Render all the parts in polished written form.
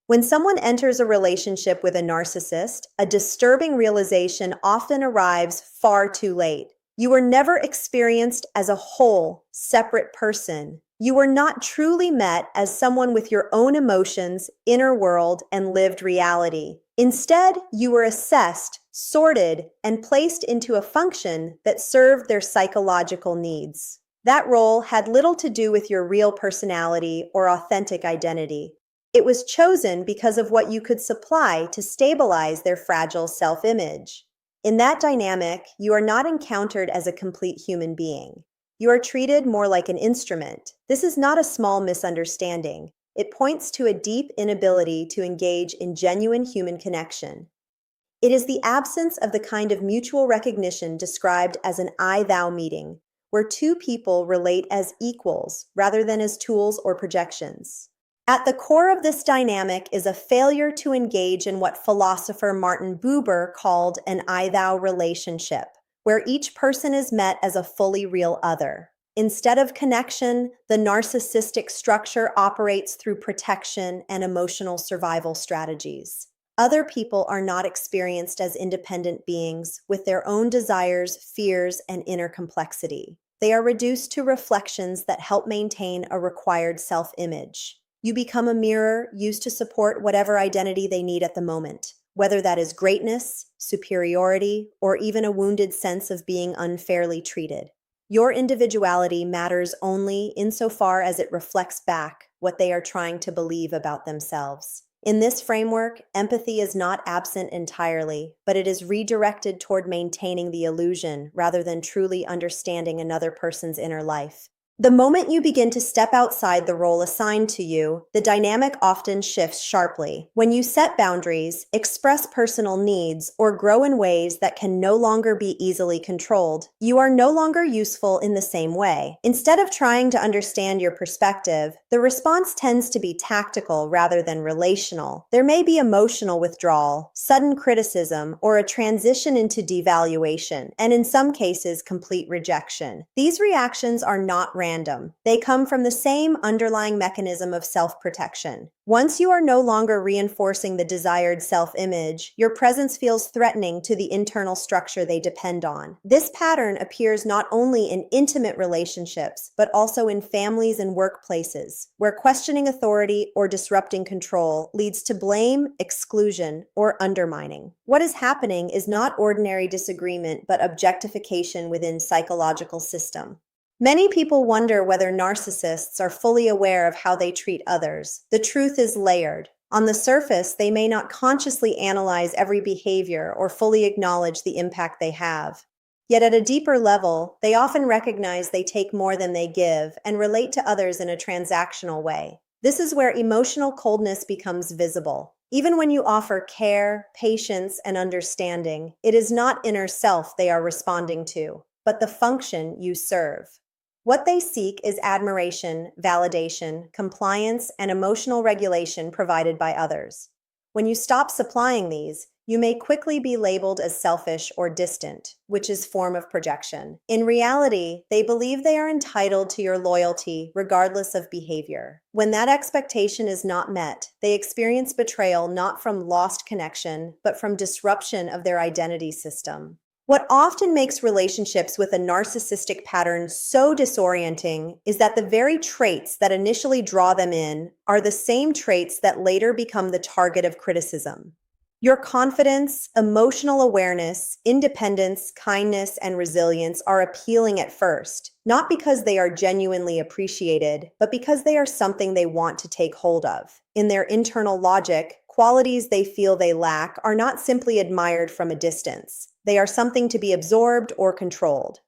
When someone enters a relationship with a narcissist, a disturbing realization often arrives far too late. You were never experienced as a whole, separate person. You were not truly met as someone with your own emotions, inner world, and lived reality. Instead, you were assessed, sorted, and placed into a function that served their psychological needs. That role had little to do with your real personality or authentic identity. It was chosen because of what you could supply to stabilize their fragile self-image. In that dynamic, you are not encountered as a complete human being. You are treated more like an instrument. This is not a small misunderstanding. It points to a deep inability to engage in genuine human connection. It is the absence of the kind of mutual recognition described as an I-thou meeting, where two people relate as equals rather than as tools or projections. At the core of this dynamic is a failure to engage in what philosopher Martin Buber called an I-thou relationship, where each person is met as a fully real other. Instead of connection, the narcissistic structure operates through protection and emotional survival strategies. Other people are not experienced as independent beings with their own desires, fears, and inner complexity. They are reduced to reflections that help maintain a required self-image. You become a mirror used to support whatever identity they need at the moment, whether that is greatness, superiority, or even a wounded sense of being unfairly treated. Your individuality matters only insofar as it reflects back what they are trying to believe about themselves. In this framework, empathy is not absent entirely, but it is redirected toward maintaining the illusion rather than truly understanding another person's inner life. The moment you begin to step outside the role assigned to you, the dynamic often shifts sharply. When you set boundaries, express personal needs, or grow in ways that can no longer be easily controlled, you are no longer useful in the same way. Instead of trying to understand your perspective, the response tends to be tactical rather than relational. There may be emotional withdrawal, sudden criticism, or a transition into devaluation, and in some cases, complete rejection. These reactions are not random. They come from the same underlying mechanism of self-protection. Once you are no longer reinforcing the desired self-image, your presence feels threatening to the internal structure they depend on. This pattern appears not only in intimate relationships, but also in families and workplaces, where questioning authority or disrupting control leads to blame, exclusion, or undermining. What is happening is not ordinary disagreement, but objectification within psychological system. Many people wonder whether narcissists are fully aware of how they treat others. The truth is layered. On the surface, they may not consciously analyze every behavior or fully acknowledge the impact they have. Yet at a deeper level, they often recognize they take more than they give and relate to others in a transactional way. This is where emotional coldness becomes visible. Even when you offer care, patience, and understanding, it is not inner self they are responding to, but the function you serve. What they seek is admiration, validation, compliance, and emotional regulation provided by others. When you stop supplying these, you may quickly be labeled as selfish or distant, which is form of projection. In reality, they believe they are entitled to your loyalty regardless of behavior. When that expectation is not met, they experience betrayal not from lost connection, but from disruption of their identity system. What often makes relationships with a narcissistic pattern so disorienting is that the very traits that initially draw them in are the same traits that later become the target of criticism. Your confidence, emotional awareness, independence, kindness, and resilience are appealing at first, not because they are genuinely appreciated, but because they are something they want to take hold of. In their internal logic, qualities they feel they lack are not simply admired from a distance. They are something to be absorbed or controlled.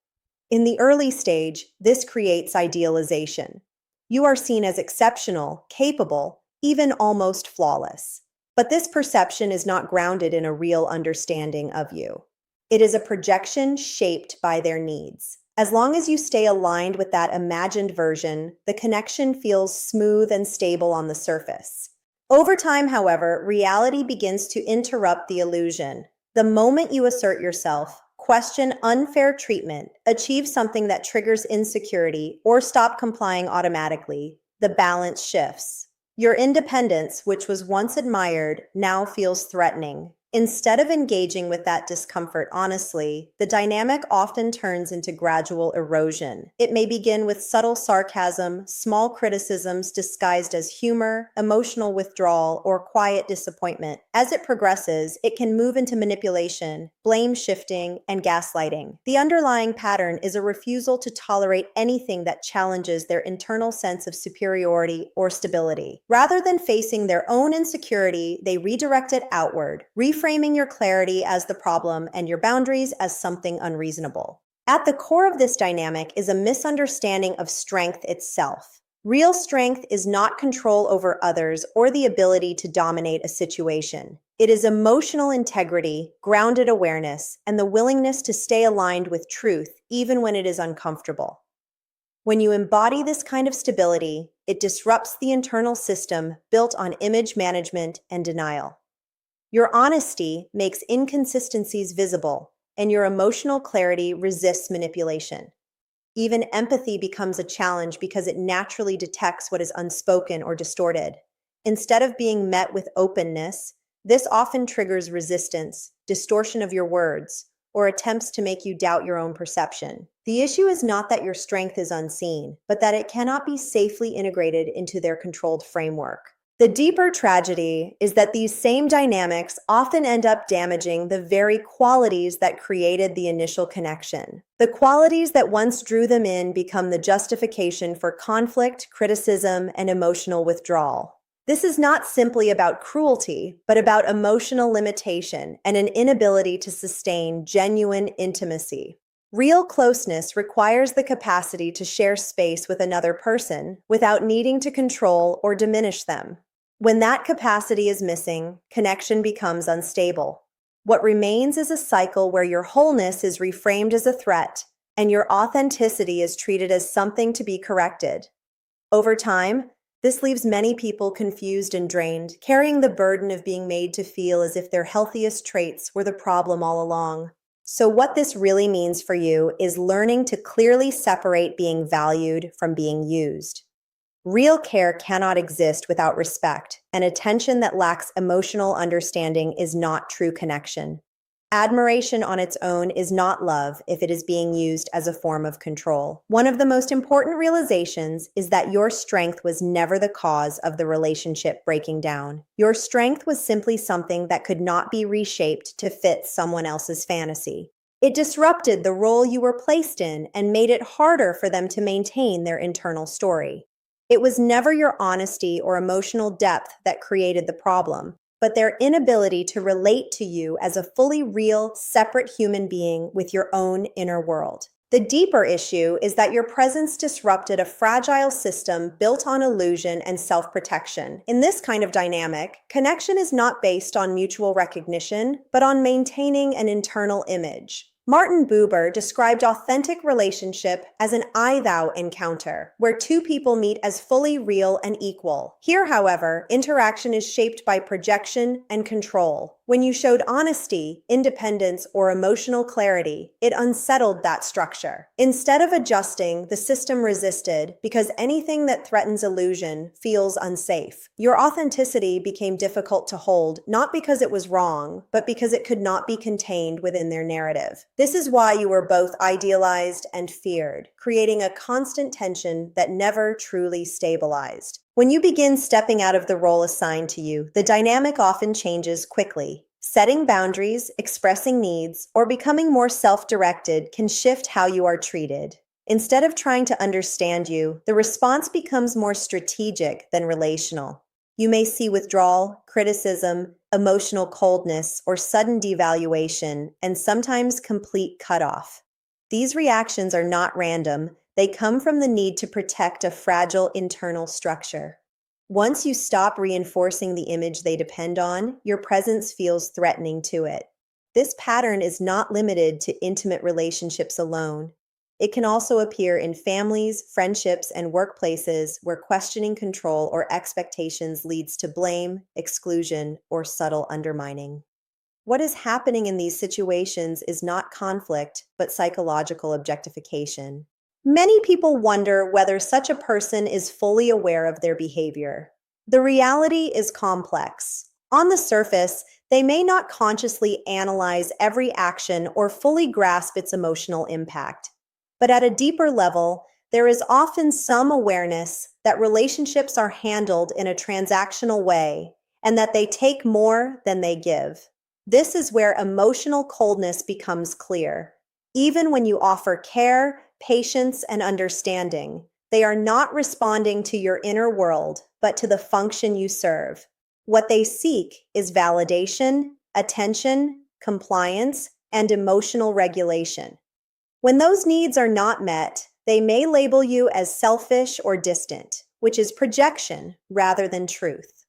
In the early stage, this creates idealization. You are seen as exceptional, capable, even almost flawless. But this perception is not grounded in a real understanding of you. It is a projection shaped by their needs. As long as you stay aligned with that imagined version, the connection feels smooth and stable on the surface. Over time, however, reality begins to interrupt the illusion. The moment you assert yourself, question unfair treatment, achieve something that triggers insecurity, or stop complying automatically, the balance shifts. Your independence, which was once admired, now feels threatening. Instead of engaging with that discomfort honestly, the dynamic often turns into gradual erosion. It may begin with subtle sarcasm, small criticisms disguised as humor, emotional withdrawal, or quiet disappointment. As it progresses, it can move into manipulation, blame shifting, and gaslighting. The underlying pattern is a refusal to tolerate anything that challenges their internal sense of superiority or stability. Rather than facing their own insecurity, they redirect it outward, reframing your clarity as the problem and your boundaries as something unreasonable. At the core of this dynamic is a misunderstanding of strength itself. Real strength is not control over others or the ability to dominate a situation. It is emotional integrity, grounded awareness, and the willingness to stay aligned with truth even when it is uncomfortable. When you embody this kind of stability, it disrupts the internal system built on image management and denial. Your honesty makes inconsistencies visible, and your emotional clarity resists manipulation. Even empathy becomes a challenge because it naturally detects what is unspoken or distorted. Instead of being met with openness, this often triggers resistance, distortion of your words, or attempts to make you doubt your own perception. The issue is not that your strength is unseen, but that it cannot be safely integrated into their controlled framework. The deeper tragedy is that these same dynamics often end up damaging the very qualities that created the initial connection. The qualities that once drew them in become the justification for conflict, criticism, and emotional withdrawal. This is not simply about cruelty, but about emotional limitation and an inability to sustain genuine intimacy. Real closeness requires the capacity to share space with another person without needing to control or diminish them. When that capacity is missing, connection becomes unstable. What remains is a cycle where your wholeness is reframed as a threat and your authenticity is treated as something to be corrected. Over time, this leaves many people confused and drained, carrying the burden of being made to feel as if their healthiest traits were the problem all along. So what this really means for you is learning to clearly separate being valued from being used. Real care cannot exist without respect, and attention that lacks emotional understanding is not true connection. Admiration on its own is not love if it is being used as a form of control. One of the most important realizations is that your strength was never the cause of the relationship breaking down. Your strength was simply something that could not be reshaped to fit someone else's fantasy. It disrupted the role you were placed in and made it harder for them to maintain their internal story. It was never your honesty or emotional depth that created the problem, but their inability to relate to you as a fully real, separate human being with your own inner world. The deeper issue is that your presence disrupted a fragile system built on illusion and self-protection. In this kind of dynamic, connection is not based on mutual recognition, but on maintaining an internal image. Martin Buber described authentic relationship as an I-thou encounter, where two people meet as fully real and equal. Here, however, interaction is shaped by projection and control. When you showed honesty, independence, or emotional clarity, it unsettled that structure. Instead of adjusting, the system resisted because anything that threatens illusion feels unsafe. Your authenticity became difficult to hold, not because it was wrong, but because it could not be contained within their narrative. This is why you were both idealized and feared, creating a constant tension that never truly stabilized. When you begin stepping out of the role assigned to you, the dynamic often changes quickly. Setting boundaries, expressing needs, or becoming more self-directed can shift how you are treated. Instead of trying to understand you, the response becomes more strategic than relational. You may see withdrawal, criticism, emotional coldness, or sudden devaluation, and sometimes complete cutoff. These reactions are not random. They come from the need to protect a fragile internal structure. Once you stop reinforcing the image they depend on, your presence feels threatening to it. This pattern is not limited to intimate relationships alone. It can also appear in families, friendships, and workplaces where questioning control or expectations leads to blame, exclusion, or subtle undermining. What is happening in these situations is not conflict, but psychological objectification. Many people wonder whether such a person is fully aware of their behavior. The reality is complex. On the surface, they may not consciously analyze every action or fully grasp its emotional impact. But at a deeper level, there is often some awareness that relationships are handled in a transactional way and that they take more than they give. This is where emotional coldness becomes clear. Even when you offer care, patience, and understanding, they are not responding to your inner world, but to the function you serve. What they seek is validation, attention, compliance, and emotional regulation. When those needs are not met, they may label you as selfish or distant, which is projection rather than truth.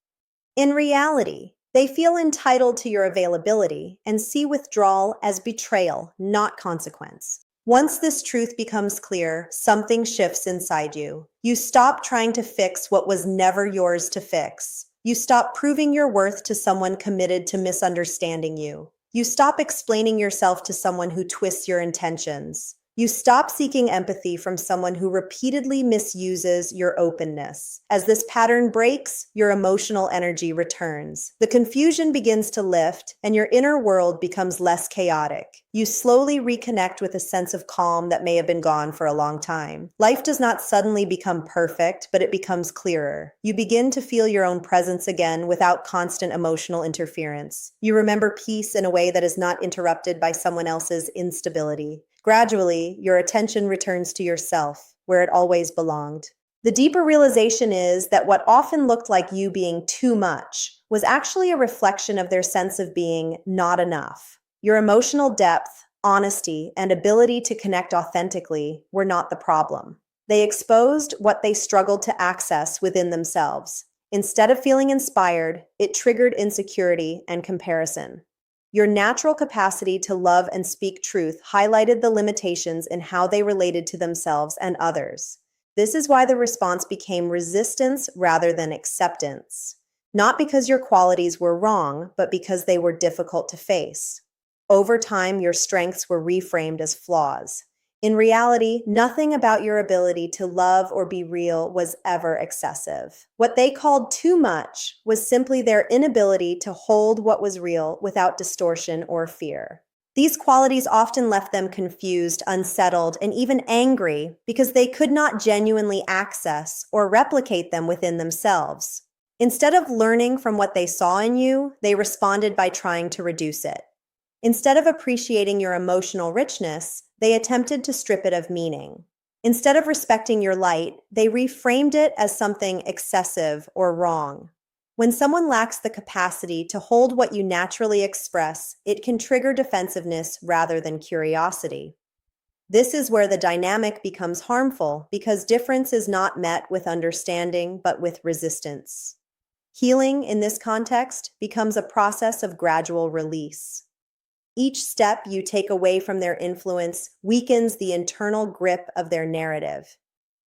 In reality, they feel entitled to your availability and see withdrawal as betrayal, not consequence. Once this truth becomes clear, something shifts inside you. You stop trying to fix what was never yours to fix. You stop proving your worth to someone committed to misunderstanding you. You stop explaining yourself to someone who twists your intentions. You stop seeking empathy from someone who repeatedly misuses your openness. As this pattern breaks, your emotional energy returns. The confusion begins to lift, and your inner world becomes less chaotic. You slowly reconnect with a sense of calm that may have been gone for a long time. Life does not suddenly become perfect, but it becomes clearer. You begin to feel your own presence again without constant emotional interference. You remember peace in a way that is not interrupted by someone else's instability. Gradually, your attention returns to yourself, where it always belonged. The deeper realization is that what often looked like you being too much was actually a reflection of their sense of being not enough. Your emotional depth, honesty, and ability to connect authentically were not the problem. They exposed what they struggled to access within themselves. Instead of feeling inspired, it triggered insecurity and comparison. Your natural capacity to love and speak truth highlighted the limitations in how they related to themselves and others. This is why the response became resistance rather than acceptance. Not because your qualities were wrong, but because they were difficult to face. Over time, your strengths were reframed as flaws. In reality, nothing about your ability to love or be real was ever excessive. What they called too much was simply their inability to hold what was real without distortion or fear. These qualities often left them confused, unsettled, and even angry because they could not genuinely access or replicate them within themselves. Instead of learning from what they saw in you, they responded by trying to reduce it. Instead of appreciating your emotional richness, they attempted to strip it of meaning. Instead of respecting your light, they reframed it as something excessive or wrong. When someone lacks the capacity to hold what you naturally express, it can trigger defensiveness rather than curiosity. This is where the dynamic becomes harmful because difference is not met with understanding but with resistance. Healing in this context becomes a process of gradual release. Each step you take away from their influence weakens the internal grip of their narrative.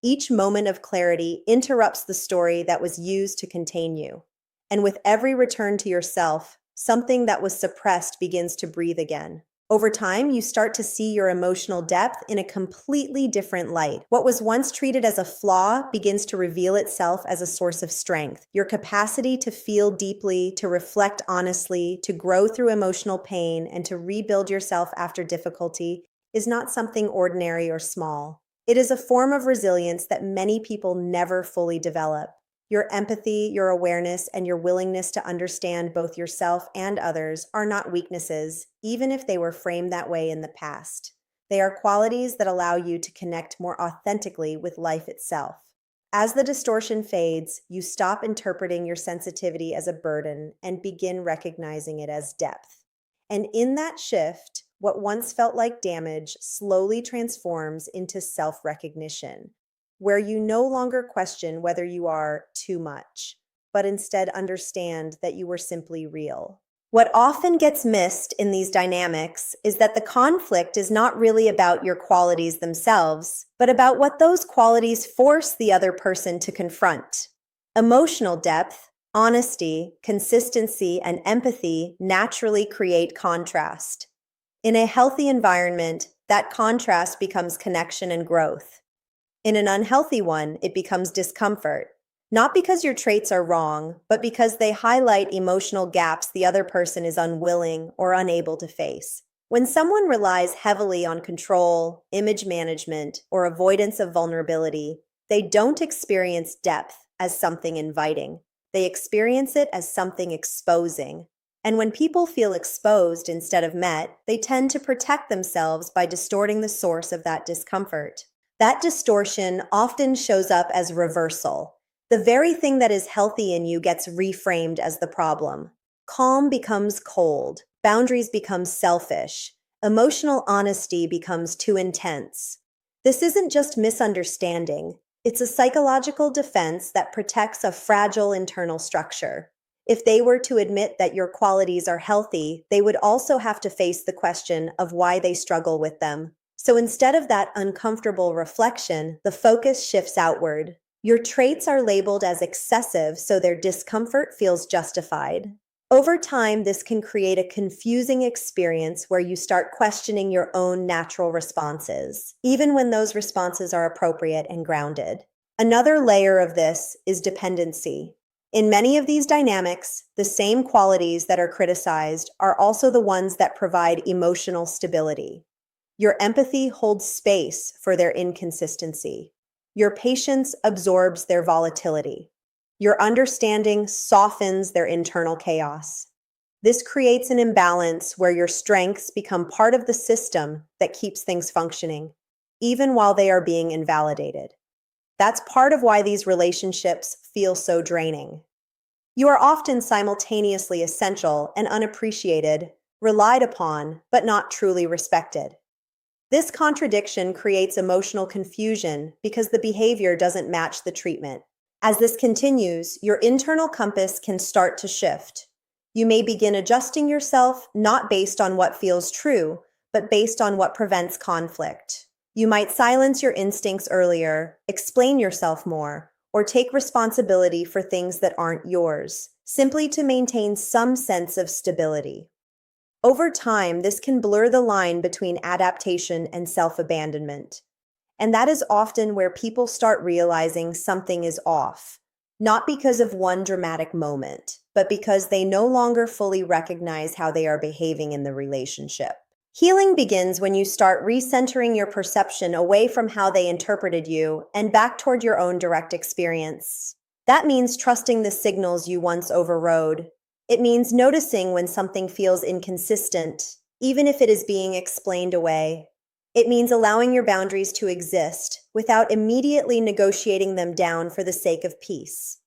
Each moment of clarity interrupts the story that was used to contain you. And with every return to yourself, something that was suppressed begins to breathe again. Over time, you start to see your emotional depth in a completely different light. What was once treated as a flaw begins to reveal itself as a source of strength. Your capacity to feel deeply, to reflect honestly, to grow through emotional pain, and to rebuild yourself after difficulty is not something ordinary or small. It is a form of resilience that many people never fully develop. Your empathy, your awareness, and your willingness to understand both yourself and others are not weaknesses, even if they were framed that way in the past. They are qualities that allow you to connect more authentically with life itself. As the distortion fades, you stop interpreting your sensitivity as a burden and begin recognizing it as depth. And in that shift, what once felt like damage slowly transforms into self-recognition, where you no longer question whether you are too much, but instead understand that you were simply real. What often gets missed in these dynamics is that the conflict is not really about your qualities themselves, but about what those qualities force the other person to confront. Emotional depth, honesty, consistency, and empathy naturally create contrast. In a healthy environment, that contrast becomes connection and growth. In an unhealthy one, it becomes discomfort. Not because your traits are wrong, but because they highlight emotional gaps the other person is unwilling or unable to face. When someone relies heavily on control, image management, or avoidance of vulnerability, they don't experience depth as something inviting. They experience it as something exposing. And when people feel exposed instead of met, they tend to protect themselves by distorting the source of that discomfort. That distortion often shows up as reversal. The very thing that is healthy in you gets reframed as the problem. Calm becomes cold, boundaries become selfish, emotional honesty becomes too intense. This isn't just misunderstanding, it's a psychological defense that protects a fragile internal structure. If they were to admit that your qualities are healthy, they would also have to face the question of why they struggle with them. So instead of that uncomfortable reflection, the focus shifts outward. Your traits are labeled as excessive, so their discomfort feels justified. Over time, this can create a confusing experience where you start questioning your own natural responses, even when those responses are appropriate and grounded. Another layer of this is dependency. In many of these dynamics, the same qualities that are criticized are also the ones that provide emotional stability. Your empathy holds space for their inconsistency. Your patience absorbs their volatility. Your understanding softens their internal chaos. This creates an imbalance where your strengths become part of the system that keeps things functioning, even while they are being invalidated. That's part of why these relationships feel so draining. You are often simultaneously essential and unappreciated, relied upon, but not truly respected. This contradiction creates emotional confusion because the behavior doesn't match the treatment. As this continues, your internal compass can start to shift. You may begin adjusting yourself not based on what feels true, but based on what prevents conflict. You might silence your instincts earlier, explain yourself more, or take responsibility for things that aren't yours, simply to maintain some sense of stability. Over time, this can blur the line between adaptation and self-abandonment. And that is often where people start realizing something is off, not because of one dramatic moment, but because they no longer fully recognize how they are behaving in the relationship. Healing begins when you start recentering your perception away from how they interpreted you and back toward your own direct experience. That means trusting the signals you once overrode. It means noticing when something feels inconsistent, even if it is being explained away. It means allowing your boundaries to exist without immediately negotiating them down for the sake of peace.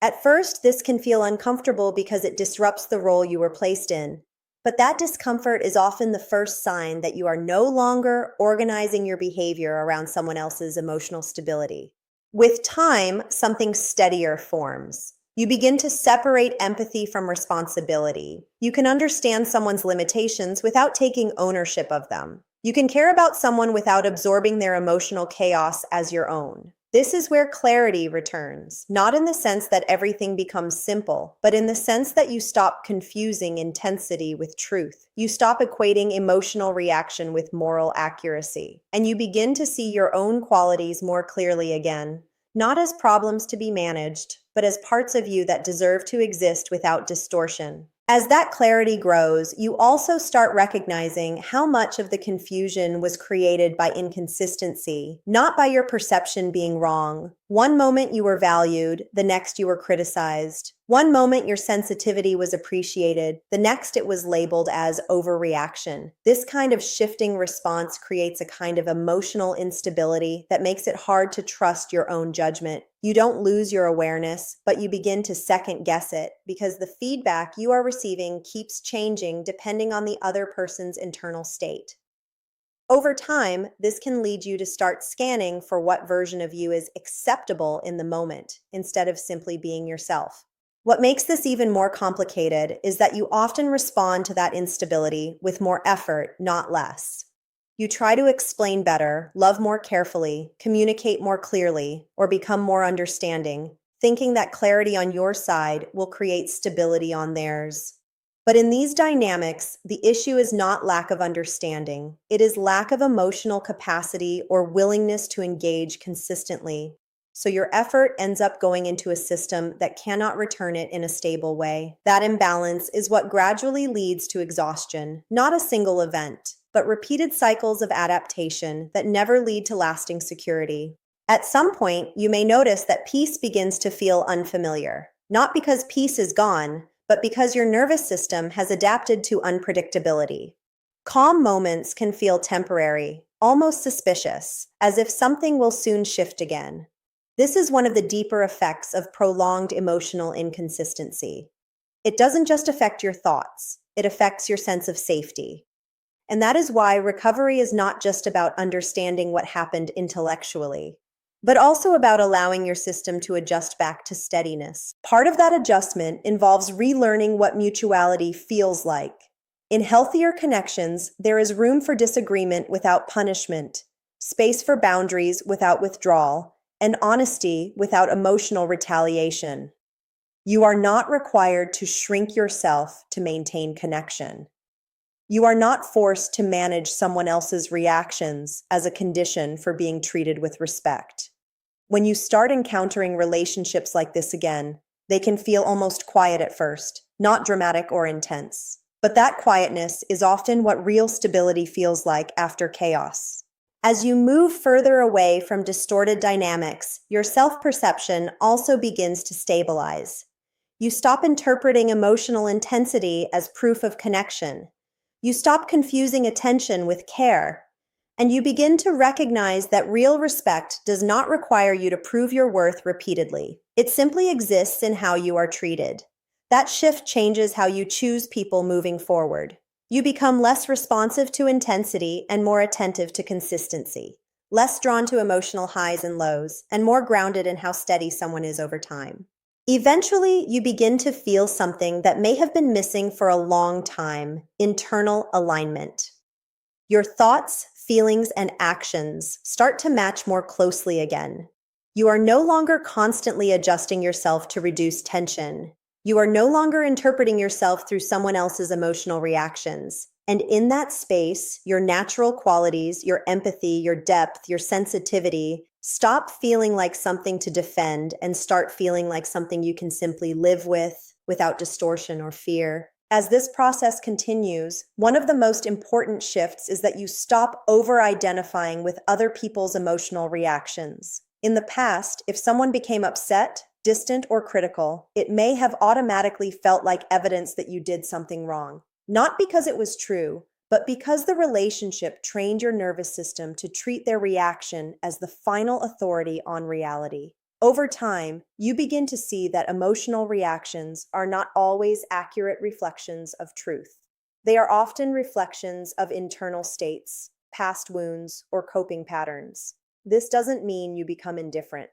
At first, this can feel uncomfortable because it disrupts the role you were placed in. But that discomfort is often the first sign that you are no longer organizing your behavior around someone else's emotional stability. With time, something steadier forms. You begin to separate empathy from responsibility. You can understand someone's limitations without taking ownership of them. You can care about someone without absorbing their emotional chaos as your own. This is where clarity returns, not in the sense that everything becomes simple, but in the sense that you stop confusing intensity with truth. You stop equating emotional reaction with moral accuracy, and you begin to see your own qualities more clearly again, not as problems to be managed, but as parts of you that deserve to exist without distortion. As that clarity grows, you also start recognizing how much of the confusion was created by inconsistency, not by your perception being wrong. One moment you were valued, the next you were criticized. One moment your sensitivity was appreciated, the next it was labeled as overreaction. This kind of shifting response creates a kind of emotional instability that makes it hard to trust your own judgment. You don't lose your awareness, but you begin to second guess it because the feedback you are receiving keeps changing depending on the other person's internal state. Over time, this can lead you to start scanning for what version of you is acceptable in the moment instead of simply being yourself. What makes this even more complicated is that you often respond to that instability with more effort, not less. You try to explain better, love more carefully, communicate more clearly, or become more understanding, thinking that clarity on your side will create stability on theirs. But in these dynamics, the issue is not lack of understanding. It is lack of emotional capacity or willingness to engage consistently. So your effort ends up going into a system that cannot return it in a stable way. That imbalance is what gradually leads to exhaustion, not a single event, but repeated cycles of adaptation that never lead to lasting security. At some point, you may notice that peace begins to feel unfamiliar, not because peace is gone, but because your nervous system has adapted to unpredictability. Calm moments can feel temporary, almost suspicious, as if something will soon shift again. This is one of the deeper effects of prolonged emotional inconsistency. It doesn't just affect your thoughts, it affects your sense of safety. And that is why recovery is not just about understanding what happened intellectually, but also about allowing your system to adjust back to steadiness. Part of that adjustment involves relearning what mutuality feels like. In healthier connections, there is room for disagreement without punishment, space for boundaries without withdrawal, and honesty without emotional retaliation. You are not required to shrink yourself to maintain connection. You are not forced to manage someone else's reactions as a condition for being treated with respect. When you start encountering relationships like this again, they can feel almost quiet at first, not dramatic or intense. But that quietness is often what real stability feels like after chaos. As you move further away from distorted dynamics, your self-perception also begins to stabilize. You stop interpreting emotional intensity as proof of connection. You stop confusing attention with care. And you begin to recognize that real respect does not require you to prove your worth repeatedly. It simply exists in how you are treated. That shift changes how you choose people moving forward. You become less responsive to intensity and more attentive to consistency, less drawn to emotional highs and lows, and more grounded in how steady someone is over time. Eventually, you begin to feel something that may have been missing for a long time: internal alignment. Your thoughts, feelings, and actions start to match more closely again. You are no longer constantly adjusting yourself to reduce tension. You are no longer interpreting yourself through someone else's emotional reactions. And in that space, your natural qualities, your empathy, your depth, your sensitivity, stop feeling like something to defend and start feeling like something you can simply live with without distortion or fear. As this process continues, one of the most important shifts is that you stop over-identifying with other people's emotional reactions. In the past, if someone became upset, distant, or critical, it may have automatically felt like evidence that you did something wrong. Not because it was true, but because the relationship trained your nervous system to treat their reaction as the final authority on reality. Over time, you begin to see that emotional reactions are not always accurate reflections of truth. They are often reflections of internal states, past wounds, or coping patterns. This doesn't mean you become indifferent.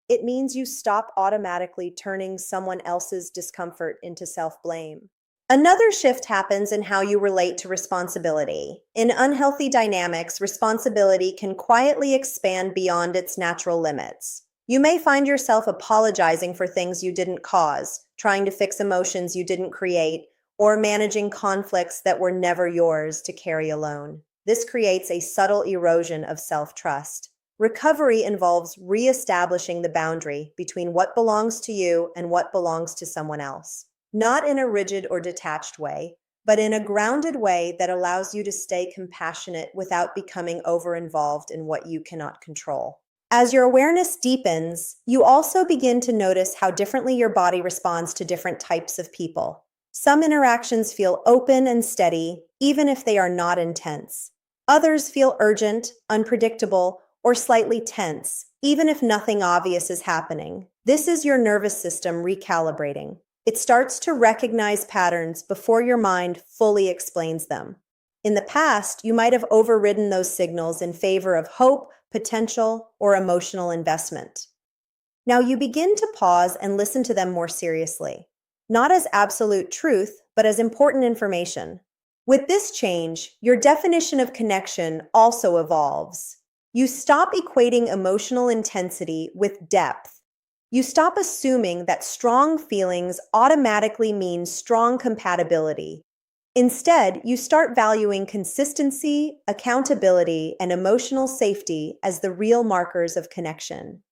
It means you stop automatically turning someone else's discomfort into self-blame. Another shift happens in how you relate to responsibility. In unhealthy dynamics, responsibility can quietly expand beyond its natural limits. You may find yourself apologizing for things you didn't cause, trying to fix emotions you didn't create, or managing conflicts that were never yours to carry alone. This creates a subtle erosion of self-trust. Recovery involves reestablishing the boundary between what belongs to you and what belongs to someone else. Not in a rigid or detached way, but in a grounded way that allows you to stay compassionate without becoming over-involved in what you cannot control. As your awareness deepens, you also begin to notice how differently your body responds to different types of people. Some interactions feel open and steady, even if they are not intense. Others feel urgent, unpredictable, or slightly tense, even if nothing obvious is happening. This is your nervous system recalibrating. It starts to recognize patterns before your mind fully explains them. In the past, you might have overridden those signals in favor of hope, potential, or emotional investment. Now you begin to pause and listen to them more seriously, not as absolute truth, but as important information. With this change, your definition of connection also evolves. You stop equating emotional intensity with depth. You stop assuming that strong feelings automatically mean strong compatibility. Instead, you start valuing consistency, accountability, and emotional safety as the real markers of connection.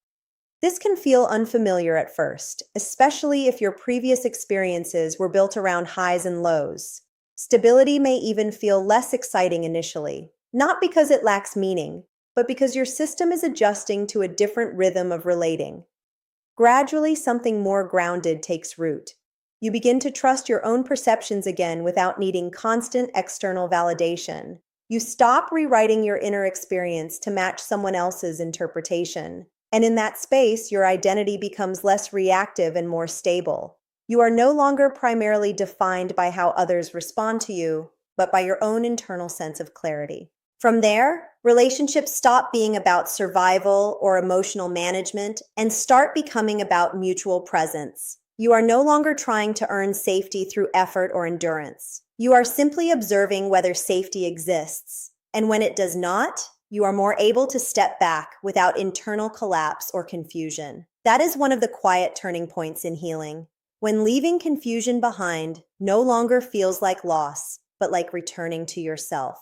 This can feel unfamiliar at first, especially if your previous experiences were built around highs and lows. Stability may even feel less exciting initially, not because it lacks meaning, but because your system is adjusting to a different rhythm of relating. Gradually, something more grounded takes root. You begin to trust your own perceptions again without needing constant external validation. You stop rewriting your inner experience to match someone else's interpretation. And in that space, your identity becomes less reactive and more stable. You are no longer primarily defined by how others respond to you, but by your own internal sense of clarity. From there, relationships stop being about survival or emotional management and start becoming about mutual presence. You are no longer trying to earn safety through effort or endurance. You are simply observing whether safety exists. And when it does not, you are more able to step back without internal collapse or confusion. That is one of the quiet turning points in healing. When leaving confusion behind no longer feels like loss, but like returning to yourself.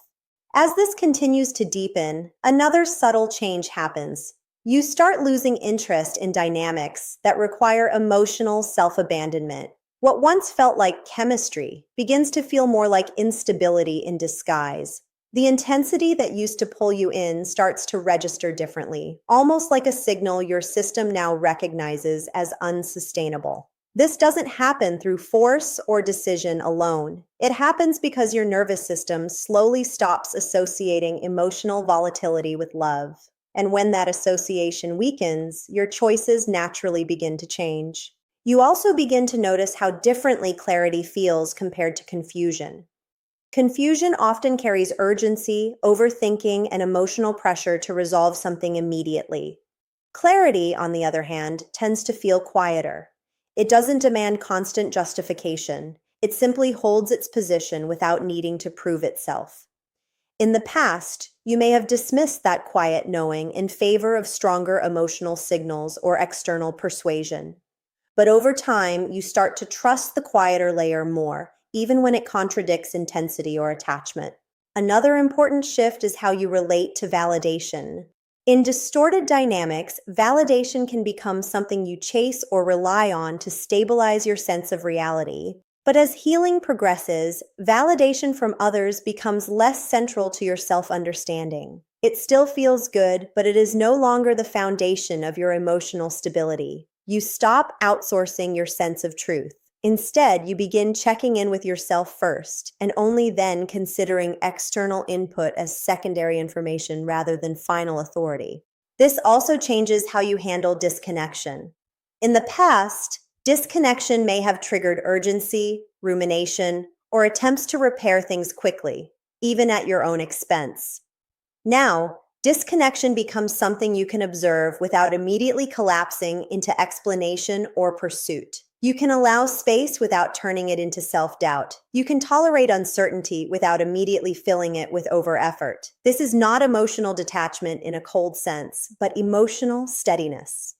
As this continues to deepen, another subtle change happens. You start losing interest in dynamics that require emotional self-abandonment. What once felt like chemistry begins to feel more like instability in disguise. The intensity that used to pull you in starts to register differently, almost like a signal your system now recognizes as unsustainable. This doesn't happen through force or decision alone. It happens because your nervous system slowly stops associating emotional volatility with love. And when that association weakens, your choices naturally begin to change. You also begin to notice how differently clarity feels compared to confusion. Confusion often carries urgency, overthinking, and emotional pressure to resolve something immediately. Clarity, on the other hand, tends to feel quieter. It doesn't demand constant justification. It simply holds its position without needing to prove itself. In the past, you may have dismissed that quiet knowing in favor of stronger emotional signals or external persuasion. But over time, you start to trust the quieter layer more, even when it contradicts intensity or attachment. Another important shift is how you relate to validation. In distorted dynamics, validation can become something you chase or rely on to stabilize your sense of reality. But as healing progresses, validation from others becomes less central to your self-understanding. It still feels good, but it is no longer the foundation of your emotional stability. You stop outsourcing your sense of truth. Instead, you begin checking in with yourself first, and only then considering external input as secondary information rather than final authority. This also changes how you handle disconnection. In the past, disconnection may have triggered urgency, rumination, or attempts to repair things quickly, even at your own expense. Now, disconnection becomes something you can observe without immediately collapsing into explanation or pursuit. You can allow space without turning it into self-doubt. You can tolerate uncertainty without immediately filling it with over-effort. This is not emotional detachment in a cold sense, but emotional steadiness.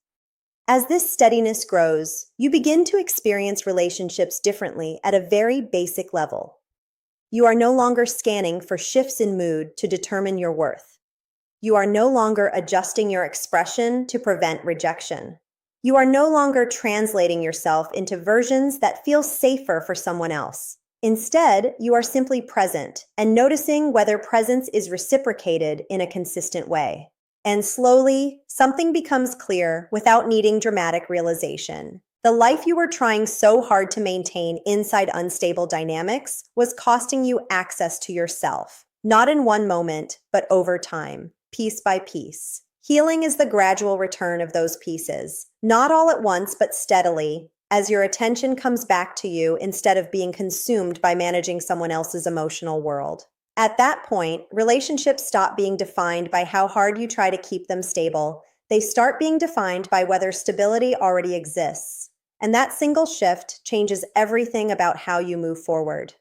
As this steadiness grows, you begin to experience relationships differently at a very basic level. You are no longer scanning for shifts in mood to determine your worth. You are no longer adjusting your expression to prevent rejection. You are no longer translating yourself into versions that feel safer for someone else. Instead, you are simply present and noticing whether presence is reciprocated in a consistent way. And slowly, something becomes clear without needing dramatic realization. The life you were trying so hard to maintain inside unstable dynamics was costing you access to yourself, not in one moment, but over time, piece by piece. Healing is the gradual return of those pieces, not all at once, but steadily, as your attention comes back to you instead of being consumed by managing someone else's emotional world. At that point, relationships stop being defined by how hard you try to keep them stable. They start being defined by whether stability already exists. And that single shift changes everything about how you move forward.